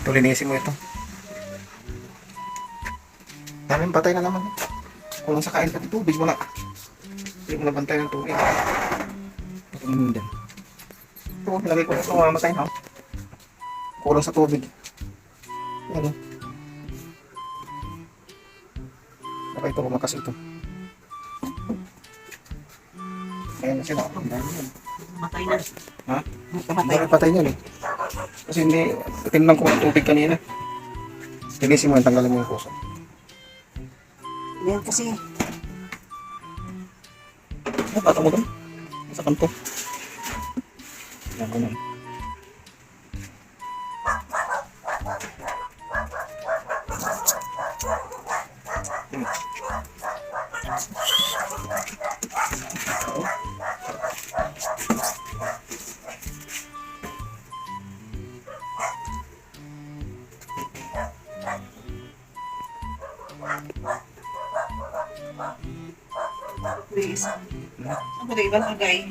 Ito, linisin mo ito. Daming patay na naman. Kung sa kain pati tubig mo na. Hindi mo na bantay ng tubig. Ito mo din. Ito, lagay ko ito, mamatay na. Kulang sa tubig. Yan o. Baka ito, kumakas ito. Ayan na sila. Ang dami yan. Matay na. Ha? Ang dami patay niyan eh. Kasi hindi, tinlang ko ng tubig kanina. Linisin mo yan, tanggalin mo yung puso. Yan kasi. Ano, bata mo doon? Sa kanto. Yan ko na. Please. Ang ganda ibang agay.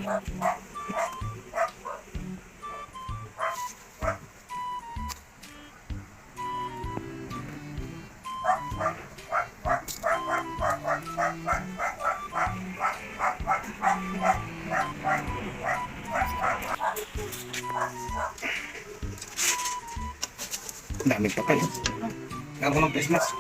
Ang dami pa kayo. Kaya ko ng face mask.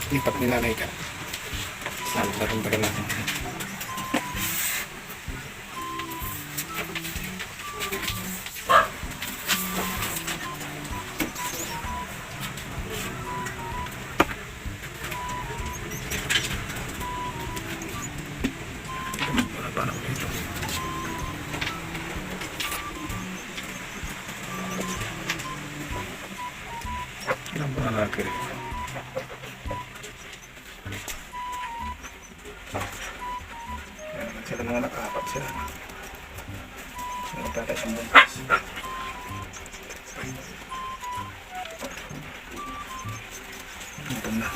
Lipat nilalay ka. Saan natin tagal natin. Paano ko dito? Ilang ba lalaki rin? Sila mga nakahapat sila. Sila magtatay siyang buntis. Ito na.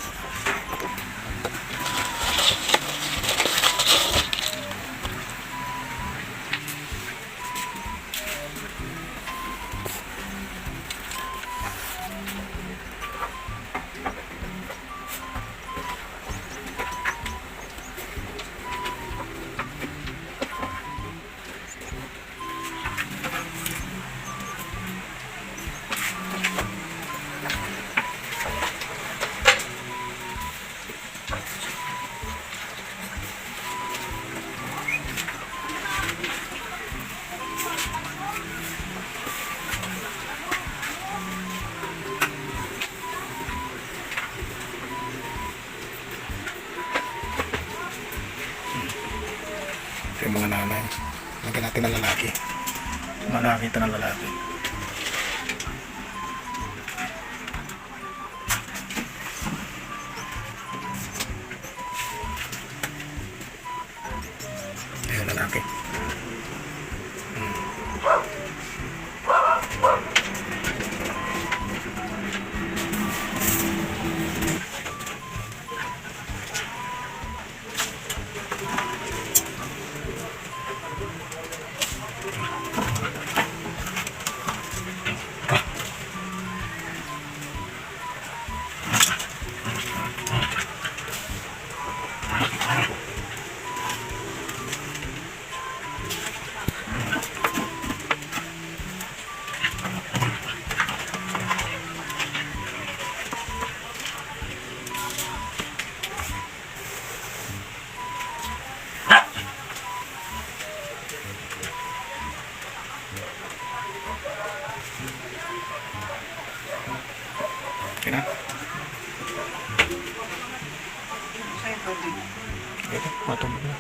Ito yung mga nanay. Lagyan natin ng lalaki. Nakakita ng lalaki. Okay na. Sa'yo, tubig. Ito, matulog na.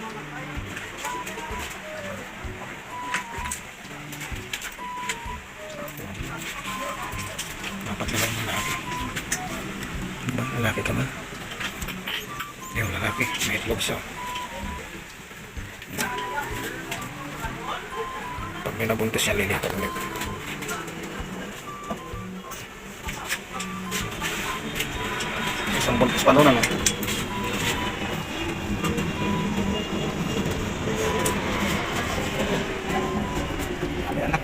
Dapat na lang lalaki. Ba, lalaki ka ba? Yung lalaki, may itlog siya. Pag may nabuntis niya, lilipat ulit. Isang buntis pa doon, ano? May anak.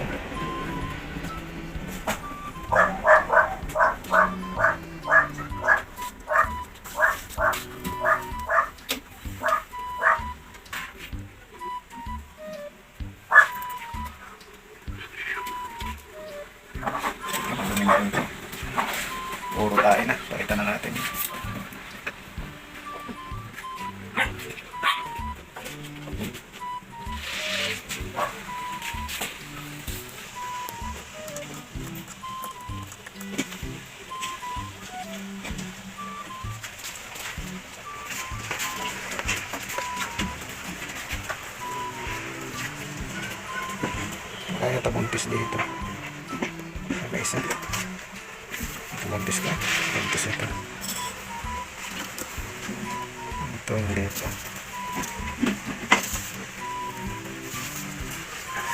Puro tayo na. Palitan na natin. Kaya tabuntis dito. May isa. Buntis ka. Buntis ito. Ito hindi ito.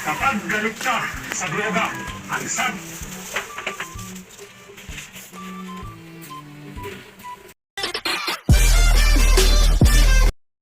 Kapag galit ka sa droga, ang